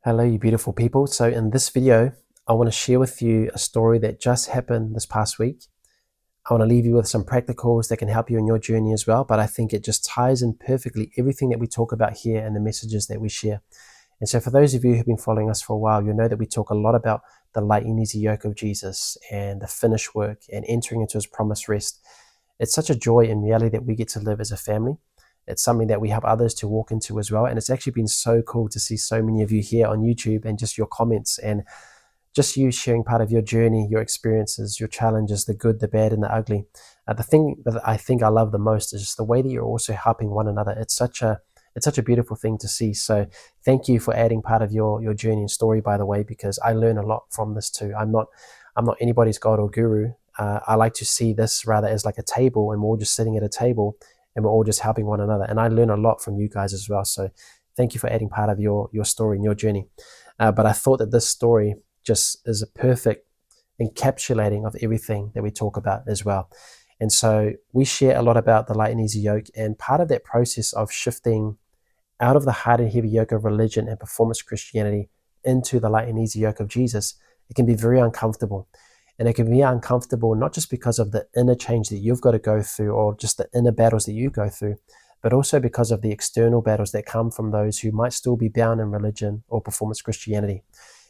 Hello, you beautiful people. So in this video, I want to share with you a story that just happened this past week. I want to leave you with some practicals that can help you in your journey as well, but I think it just ties in perfectly everything that we talk about here and the messages that we share. And so for those of you who've been following us for a while, you'll know that we talk a lot about the light and easy yoke of Jesus and the finished work and entering into his promised rest. It's such a joy in reality that we get to live as a family. It's something that we help others to walk into as well. And it's actually been so cool to see so many of you here on YouTube and just your comments and just you sharing part of your journey, your experiences, your challenges, the good, the bad, and the ugly. The thing that I think I love the most is just the way that you're also helping one another. It's such a beautiful thing to see. So thank you for adding part of your journey and story, by the way, because I learn a lot from this too. I'm not anybody's God or guru. I like to see this rather as like a table, and we're all just sitting at a table and we're all just helping one another. And I learn a lot from you guys as well. So thank you for adding part of your story and your journey. But I thought that this story just is a perfect encapsulating of everything that we talk about as well. And so we share a lot about the light and easy yoke, and part of that process of shifting out of the hard and heavy yoke of religion and performance Christianity into the light and easy yoke of Jesus, it can be very uncomfortable. And it can be uncomfortable not just because of the inner change that you've got to go through or just the inner battles that you go through, but also because of the external battles that come from those who might still be bound in religion or performance Christianity.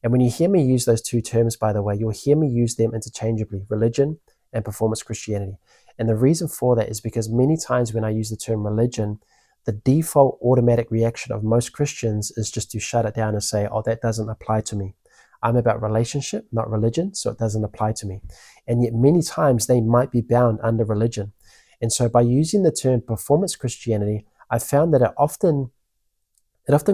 And when you hear me use those two terms, by the way, you'll hear me use them interchangeably, religion and performance Christianity. And the reason for that is because many times when I use the term religion, the default automatic reaction of most Christians is just to shut it down and say, oh, that doesn't apply to me. I'm about relationship, not religion, so it doesn't apply to me. And yet many times they might be bound under religion. And so by using the term performance Christianity, I found that it often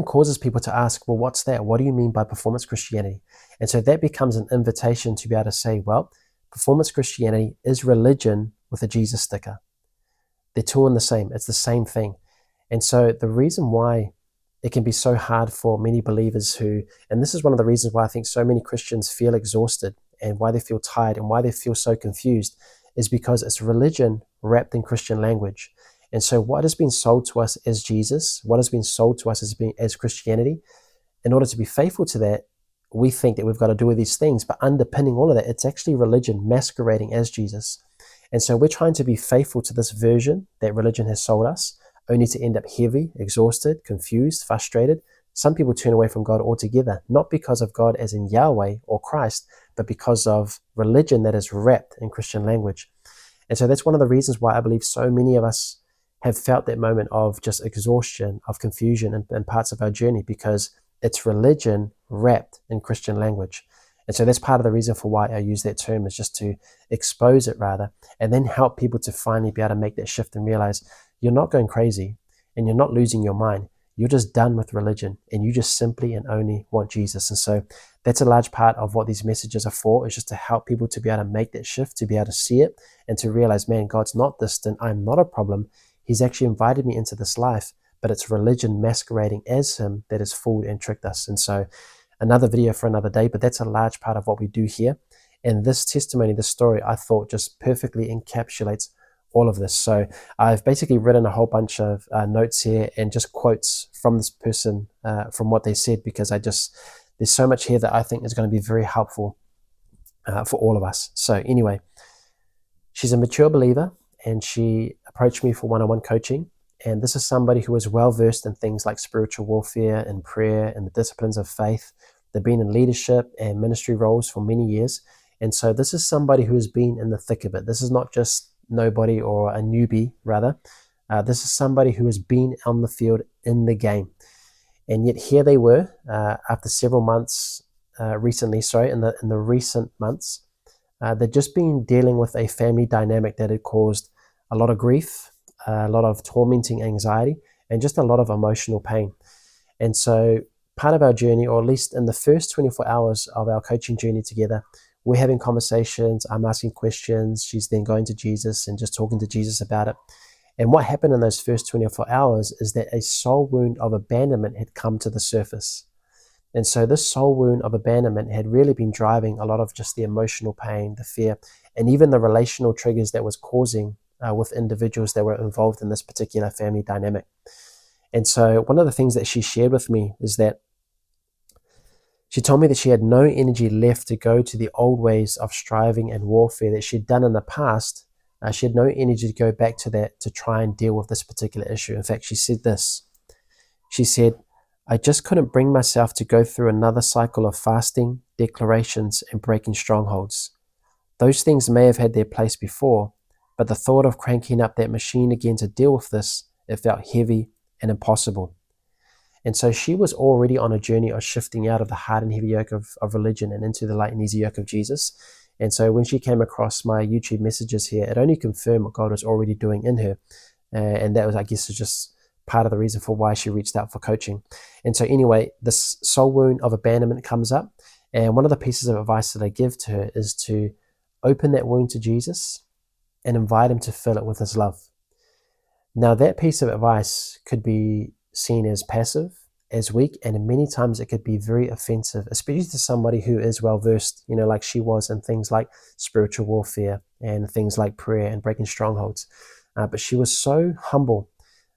causes people to ask, well, what's that? What do you mean by performance Christianity? And so that becomes an invitation to be able to say, well, performance Christianity is religion with a Jesus sticker. They're two in the same. It's the same thing. And so the reason why it can be so hard for many believers who, and this is one of the reasons why I think so many Christians feel exhausted and why they feel tired and why they feel so confused, is because it's religion wrapped in Christian language. And so what has been sold to us as Jesus, what has been sold to us as Christianity, in order to be faithful to that, we think that we've got to do all these things, but underpinning all of that, it's actually religion masquerading as Jesus. And so we're trying to be faithful to this version that religion has sold us, only to end up heavy, exhausted, confused, frustrated. Some people turn away from God altogether, not because of God as in Yahweh or Christ, but because of religion that is wrapped in Christian language. And so that's one of the reasons why I believe so many of us have felt that moment of just exhaustion, of confusion in parts of our journey, because it's religion wrapped in Christian language. And so that's part of the reason for why I use that term, is just to expose it rather, and then help people to finally be able to make that shift and realize you're not going crazy and you're not losing your mind. You're just done with religion and you just simply and only want Jesus. And so that's a large part of what these messages are for, is just to help people to be able to make that shift, to be able to see it and to realize, man, God's not distant. I'm not a problem. He's actually invited me into this life, but it's religion masquerading as him that has fooled and tricked us. And so another video for another day, but that's a large part of what we do here. And this testimony, this story, I thought just perfectly encapsulates all of this. So I've basically written a whole bunch of notes here and just quotes from this person, from what they said, because there's so much here that I think is going to be very helpful for all of us. So anyway, she's a mature believer and she approached me for one-on-one coaching. And this is somebody who is well-versed in things like spiritual warfare and prayer and the disciplines of faith. They've been in leadership and ministry roles for many years. And so this is somebody who has been in the thick of it. This is not just nobody or a newbie, rather. This is somebody who has been on the field in the game. And yet here they were, after several months, in the recent months, they'd just been dealing with a family dynamic that had caused a lot of grief, a lot of tormenting anxiety, and just a lot of emotional pain. And so part of our journey, or at least in the first 24 hours of our coaching journey together, we're having conversations, I'm asking questions, she's then going to Jesus and just talking to Jesus about it. And what happened in those first 24 hours is that a soul wound of abandonment had come to the surface. And so this soul wound of abandonment had really been driving a lot of just the emotional pain, the fear, and even the relational triggers that was causing with individuals that were involved in this particular family dynamic. And so one of the things that she shared with me is that She told me that she had no energy left to go to the old ways of striving and warfare that she'd done in the past. She had no energy to go back to that to try and deal with this particular issue. In fact, she said this. She said, I just couldn't bring myself to go through another cycle of fasting, declarations, and breaking strongholds. Those things may have had their place before, but the thought of cranking up that machine again to deal with this, it felt heavy and impossible. And so she was already on a journey of shifting out of the hard and heavy yoke of religion and into the light and easy yoke of Jesus. And so when she came across my YouTube messages here, it only confirmed what God was already doing in her. And that was, I guess, is just part of the reason for why she reached out for coaching. And so anyway, this soul wound of abandonment comes up. And one of the pieces of advice that I give to her is to open that wound to Jesus and invite him to fill it with his love. Now, that piece of advice could be seen as passive, as weak, and many times it could be very offensive, especially to somebody who is well versed, like she was in things like spiritual warfare and things like prayer and breaking strongholds. But she was so humble,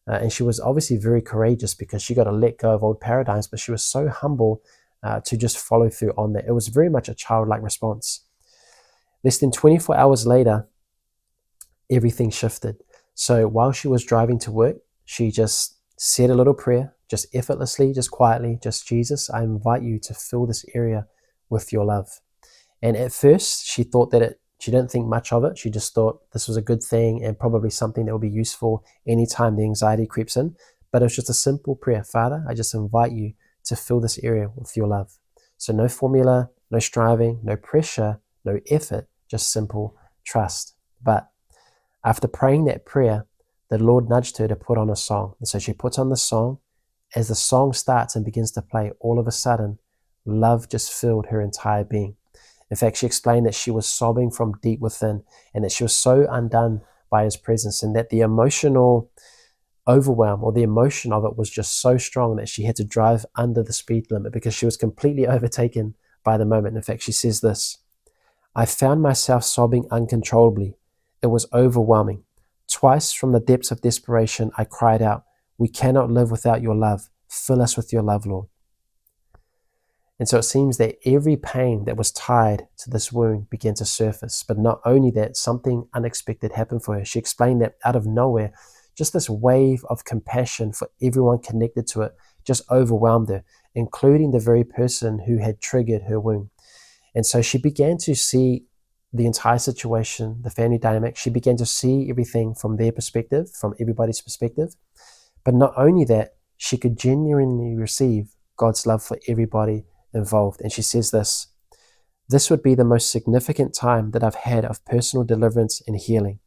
and she was obviously very courageous because she got to let go of old paradigms, but she was so humble to just follow through on that. It was very much a childlike response. Less than 24 hours later, everything shifted. So while she was driving to work, she just said a little prayer, just effortlessly, just quietly, just, Jesus, I invite you to fill this area with your love. And at first, she thought that she didn't think much of it. She just thought this was a good thing and probably something that will be useful anytime the anxiety creeps in. But it was just a simple prayer. Father, I just invite you to fill this area with your love. So no formula, no striving, no pressure, no effort, just simple trust. But after praying that prayer, the Lord nudged her to put on a song. And so she puts on the song. As the song starts and begins to play, all of a sudden, love just filled her entire being. In fact, she explained that she was sobbing from deep within and that she was so undone by his presence, and that the emotional overwhelm or the emotion of it was just so strong that she had to drive under the speed limit because she was completely overtaken by the moment. In fact, she says this, I found myself sobbing uncontrollably. It was overwhelming. Twice from the depths of desperation, I cried out, we cannot live without your love. Fill us with your love, Lord. And so it seems that every pain that was tied to this wound began to surface. But not only that, something unexpected happened for her. She explained that out of nowhere, just this wave of compassion for everyone connected to it just overwhelmed her, including the very person who had triggered her wound. And so she began to see the entire situation, the family dynamic. She began to see everything from their perspective, from everybody's perspective. But not only that, she could genuinely receive God's love for everybody involved. And she says this would be the most significant time that I've had of personal deliverance and healing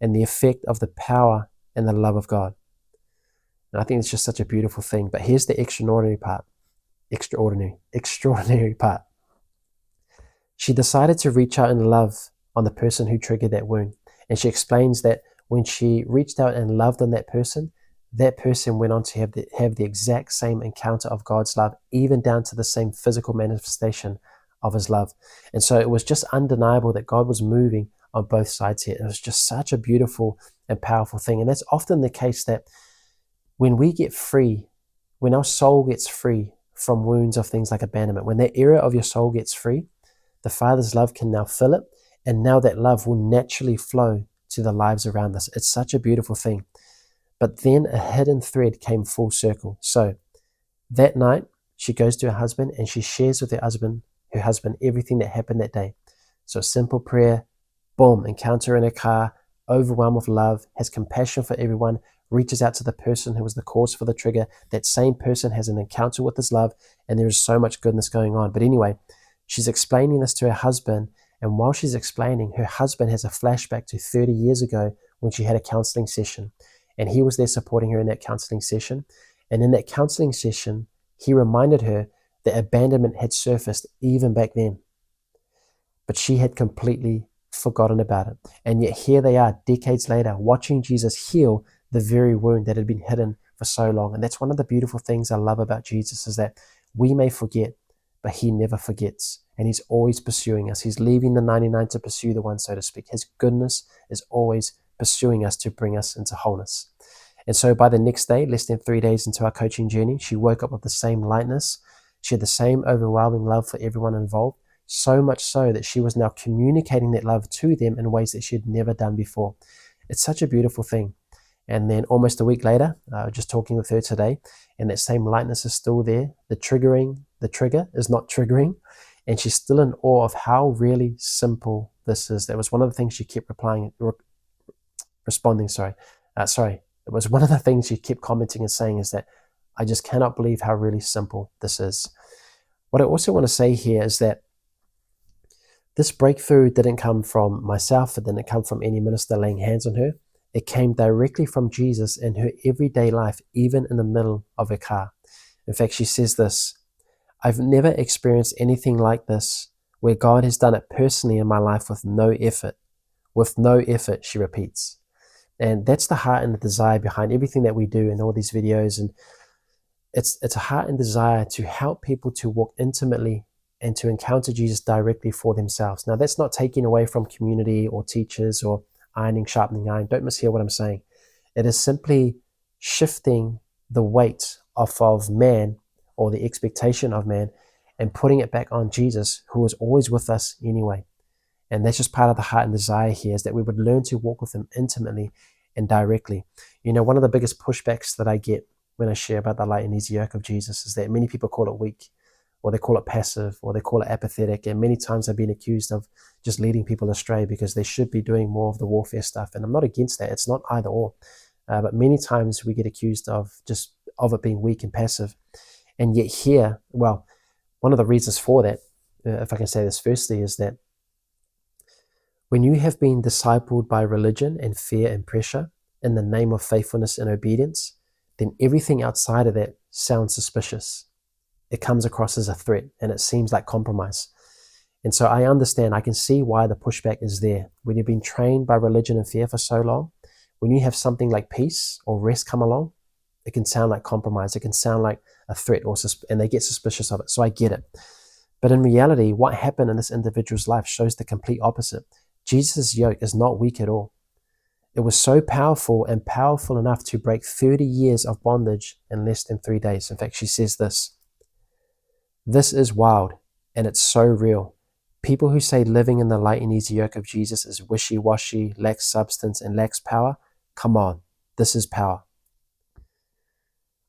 and the effect of the power and the love of God. And I think it's just such a beautiful thing. But here's the extraordinary part. Extraordinary part. She decided to reach out in love on the person who triggered that wound. And she explains that when she reached out and loved on that person went on to have the exact same encounter of God's love, even down to the same physical manifestation of his love. And so it was just undeniable that God was moving on both sides here. It was just such a beautiful and powerful thing. And that's often the case, that when we get free, when our soul gets free from wounds of things like abandonment, when that area of your soul gets free, the Father's love can now fill it. And now that love will naturally flow to the lives around us. It's such a beautiful thing. But then a hidden thread came full circle. So that night, she goes to her husband and she shares with her husband everything that happened that day. So a simple prayer, boom, encounter in a car, overwhelmed with love, has compassion for everyone, reaches out to the person who was the cause for the trigger. That same person has an encounter with his love, and there is so much goodness going on. But anyway, she's explaining this to her husband, and while she's explaining, her husband has a flashback to 30 years ago when she had a counseling session. And he was there supporting her in that counseling session. And in that counseling session, he reminded her that abandonment had surfaced even back then. But she had completely forgotten about it. And yet here they are, decades later, watching Jesus heal the very wound that had been hidden for so long. And that's one of the beautiful things I love about Jesus, is that we may forget, but he never forgets. And he's always pursuing us. He's leaving the 99 to pursue the one, so to speak. His goodness is always pursuing us to bring us into wholeness. And so by the next day, less than 3 days into our coaching journey, she woke up with the same lightness. She had the same overwhelming love for everyone involved, so much so that she was now communicating that love to them in ways that she had never done before. It's such a beautiful thing. And then almost a week later, just talking with her today, and that same lightness is still there. The trigger is not triggering, and she's still in awe of how really simple this is. That was one of the things she kept responding. It was one of the things she kept commenting and saying is that I just cannot believe how really simple this is. What I also want to say here is that this breakthrough didn't come from myself. It didn't come from any minister laying hands on her. It came directly from Jesus in her everyday life, even in the middle of her car. In fact, she says this, I've never experienced anything like this, where God has done it personally in my life with no effort. With no effort, she repeats. And that's the heart and the desire behind everything that we do in all these videos. And it's a heart and desire to help people to walk intimately and to encounter Jesus directly for themselves. Now, that's not taking away from community or teachers or ironing, sharpening iron. Don't mishear what I'm saying. It is simply shifting the weight off of man or the expectation of man and putting it back on Jesus, who is always with us anyway. And that's just part of the heart and desire here, is that we would learn to walk with him intimately and directly. You know, one of the biggest pushbacks that I get when I share about the light and easy yoke of Jesus is that many people call it weak, or they call it passive, or they call it apathetic. And many times I've been accused of just leading people astray because they should be doing more of the warfare stuff. And I'm not against that. It's not either or. But many times we get accused of it being weak and passive. And yet here, well, one of the reasons for that, if I can say this firstly, is that when you have been discipled by religion and fear and pressure in the name of faithfulness and obedience, then everything outside of that sounds suspicious. It comes across as a threat and it seems like compromise. And so I understand, I can see why the pushback is there. When you've been trained by religion and fear for so long, when you have something like peace or rest come along, it can sound like compromise. It can sound like a threat, and they get suspicious of it. So I get it. But in reality, what happened in this individual's life shows the complete opposite. Jesus' yoke is not weak at all. It was so powerful and powerful enough to break 30 years of bondage in less than 3 days. In fact, she says this, this is wild and it's so real. People who say living in the light and easy yoke of Jesus is wishy-washy, lacks substance and lacks power, come on, this is power.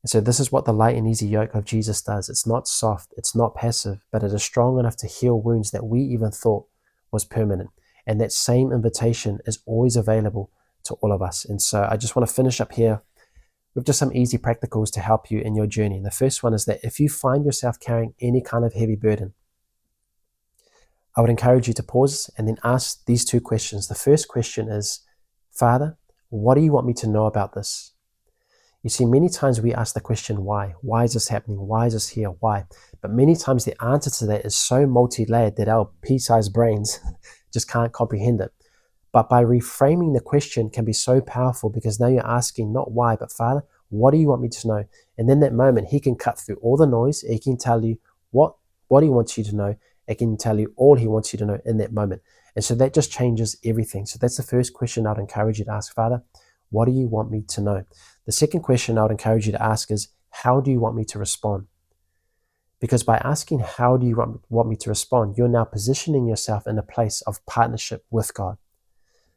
And so this is what the light and easy yoke of Jesus does. It's not soft, it's not passive, but it is strong enough to heal wounds that we even thought was permanent. And that same invitation is always available to all of us. And so I just want to finish up here with just some easy practicals to help you in your journey. And the first one is that if you find yourself carrying any kind of heavy burden, I would encourage you to pause and then ask these two questions. The first question is, Father, what do you want me to know about this? You see, many times we ask the question, why? Why is this happening? Why is this here? Why? But many times the answer to that is so multi-layered that our pea-sized brains just can't comprehend it. But by reframing the question can be so powerful, because now you're asking not why, but Father, what do you want me to know? And in that moment, he can cut through all the noise. He can tell you what he wants you to know. He can tell you all he wants you to know in that moment. And so that just changes everything. So that's the first question I'd encourage you to ask, Father, what do you want me to know? The second question I would encourage you to ask is, how do you want me to respond? Because by asking, how do you want me to respond, you're now positioning yourself in a place of partnership with God.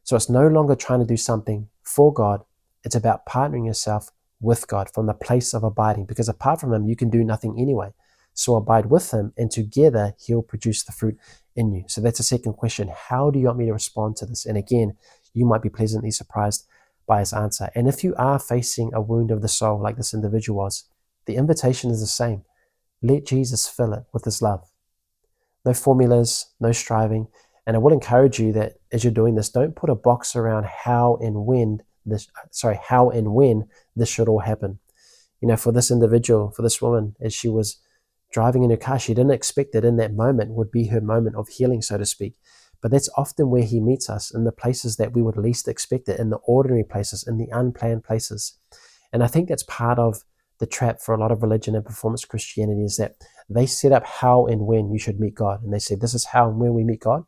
So it's no longer trying to do something for God. It's about partnering yourself with God from the place of abiding, because apart from him, you can do nothing anyway. So abide with him, and together he'll produce the fruit in you. So that's the second question. How do you want me to respond to this? And again, you might be pleasantly surprised by his answer. And if you are facing a wound of the soul like this individual was, the invitation is the same. Let Jesus fill it with his love. No formulas, no striving. And I will encourage you that as you're doing this, don't put a box around how and when this should all happen. You know, for this individual, for this woman, as she was driving in her car, she didn't expect that in that moment would be her moment of healing, so to speak. But that's often where he meets us, in the places that we would least expect it, in the ordinary places, in the unplanned places. And I think that's part of the trap for a lot of religion and performance Christianity, is that they set up how and when you should meet God. And they say, this is how and when we meet God.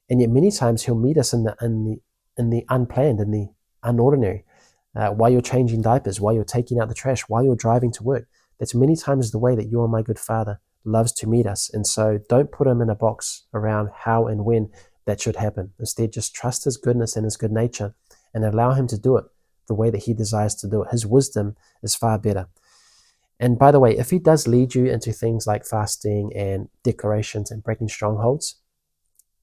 And yet many times he'll meet us in the unplanned, in the unordinary, while you're changing diapers, while you're taking out the trash, while you're driving to work. That's many times the way that you are my good Father loves to meet us. And so don't put him in a box around how and when that should happen. Instead, just trust his goodness and his good nature and allow him to do it the way that he desires to do it. His wisdom is far better. And by the way, if he does lead you into things like fasting and declarations and breaking strongholds,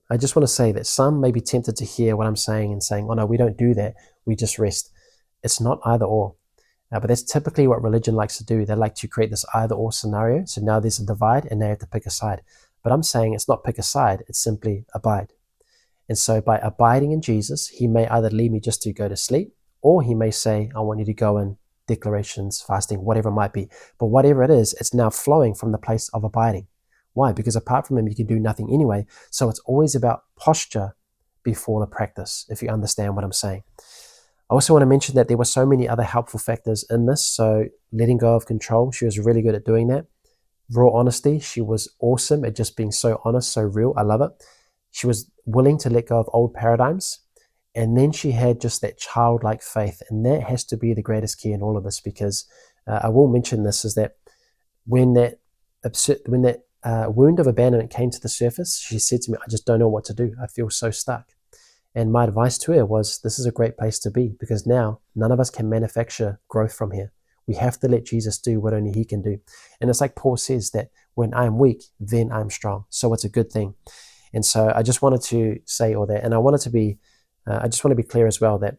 I just want to say that some may be tempted to hear what I'm saying and saying, oh no, we don't do that. We just rest. It's not either or. But that's typically what religion likes to do. They like to create this either or scenario. So now there's a divide and now you have to pick a side. But I'm saying it's not pick a side. It's simply abide. And so by abiding in Jesus, he may either lead me just to go to sleep, or he may say, I want you to go in declarations, fasting, whatever it might be. But whatever it is, it's now flowing from the place of abiding. Why? Because apart from him, you can do nothing anyway. So it's always about posture before the practice, if you understand what I'm saying. I also want to mention that there were so many other helpful factors in this. So letting go of control, she was really good at doing that. Raw honesty, she was awesome at just being so honest, so real. I love it. She was willing to let go of old paradigms. And then she had just that childlike faith. And that has to be the greatest key in all of this, because I will mention this, is that when that wound of abandonment came to the surface, she said to me, I just don't know what to do. I feel so stuck. And my advice to her was, this is a great place to be, because now none of us can manufacture growth from here. We have to let Jesus do what only he can do. And it's like Paul says that when I'm weak, then I'm strong. So it's a good thing. And so I just wanted to say all that. And I just want to be clear as well that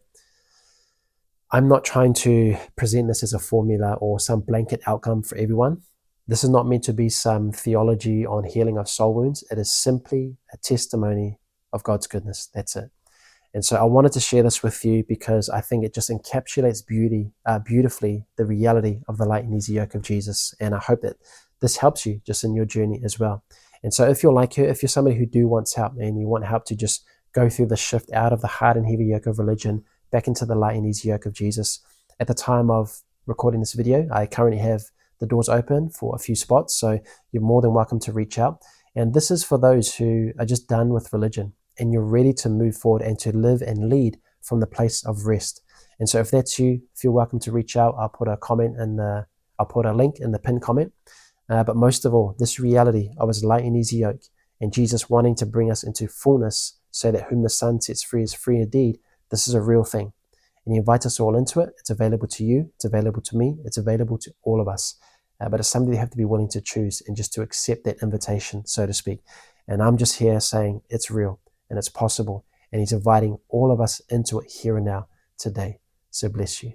I'm not trying to present this as a formula or some blanket outcome for everyone. This is not meant to be some theology on healing of soul wounds. It is simply a testimony of God's goodness. That's it. And so I wanted to share this with you because I think it just encapsulates beautifully the reality of the light and easy yoke of Jesus. And I hope that this helps you just in your journey as well. And so if you're like her, if you're somebody who wants help and you want help to just go through the shift out of the hard and heavy yoke of religion back into the light and easy yoke of Jesus, at the time of recording this video, I currently have the doors open for a few spots. So you're more than welcome to reach out. And this is for those who are just done with religion and you're ready to move forward and to live and lead from the place of rest. And so if that's you, feel welcome to reach out. I'll put a link in the pinned comment. But most of all, this reality of his light and easy yoke and Jesus wanting to bring us into fullness so that whom the Son sets free is free indeed. This is a real thing. And he invites us all into it. It's available to you. It's available to me. It's available to all of us. But it's something you have to be willing to choose and just to accept that invitation, so to speak. And I'm just here saying it's real and it's possible. And he's inviting all of us into it here and now today. So bless you.